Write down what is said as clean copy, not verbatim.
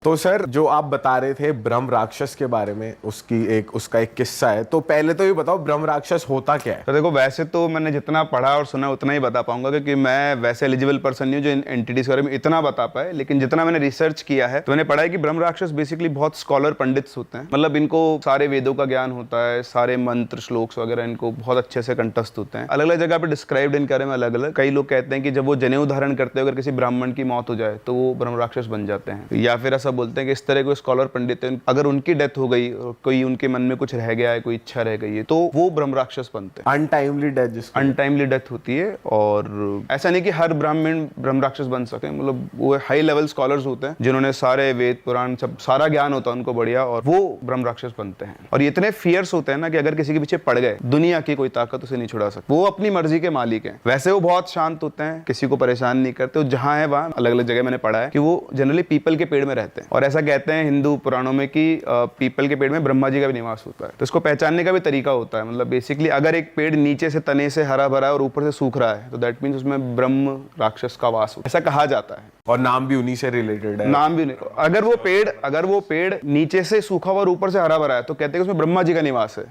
तो सर जो आप बता रहे थे ब्रह्म राक्षस के बारे में, उसका एक किस्सा है, तो पहले तो ये बताओ ब्रह्म राक्षस होता क्या है। तो देखो, वैसे तो मैंने जितना पढ़ा और सुना उतना ही बता पाऊंगा, क्योंकि मैं वैसे एलिजिबल पर्सन नहीं हूँ जो इन एंटिटीज के बारे में इतना बता पाए। लेकिन जितना मैंने रिसर्च किया है तो मैंने पढ़ा है कि ब्रह्म राक्षस बेसिकली बहुत स्कॉलर पंडित्स होते हैं। मतलब इनको सारे वेदों का ज्ञान होता है, सारे मंत्र श्लोक्स वगैरह इनको बहुत अच्छे से कंठस्थ होते हैं। अलग अलग जगह पे डिस्क्राइब्ड इनके बारे में अलग अलग। कई लोग कहते हैं कि जब वो जनेऊ धारण करते हैं, अगर किसी ब्राह्मण की मौत हो जाए तो वो ब्रह्म राक्षस बन जाते हैं। या फिर ऐसा बोलते हैं कि इस तरह स्कॉलर पंडित है, अगर उनकी डेथ हो गई, कोई उनके मन में कुछ रह गया है, कोई इच्छा रह गई है, तो वो ब्रह्म राक्षस बनते हैं। अनटाइमली डेथ होती है। और ऐसा नहीं कि हर ब्राह्मण ब्रह्म राक्षस बन सके, मतलब वो हाई लेवल स्कॉलर्स होते हैं जिन्होंने सारे वेद पुराण सब सारा ज्ञान होता है उनको बढ़िया, और वो ब्रह्म राक्षस बनते हैं। और इतने फियर्स होते हैं ना कि अगर किसी के पीछे पड़ गए, दुनिया की कोई ताकत उसे नहीं छुड़ा सकती। वो अपनी मर्जी के मालिक हैं। वैसे वो बहुत शांत होते हैं, किसी को परेशान नहीं करते। जहां है वहां, अलग अलग जगह मैंने पढ़ा है कि वो जनरली पीपल के पेड़ में रहते हैं। और ऐसा कहते हैं हिंदू पुराणों में कि पीपल के पेड़ में ब्रह्मा जी का भी निवास होता है। तो इसको पहचानने का भी तरीका होता है। मतलब बेसिकली अगर एक पेड़ नीचे से तने से हरा भरा है और ऊपर से सूख रहा है, तो दैट मींस उसमें ब्रह्म राक्षस का वास होता है, ऐसा कहा जाता है। और नाम भी उन्हीं से रिलेटेड है। नाम भी नहीं। अगर वो पेड़ नीचे से सूखा हुआ और ऊपर से हरा भरा है तो कहते हैं कि उसमें ब्रह्मा जी का निवास है।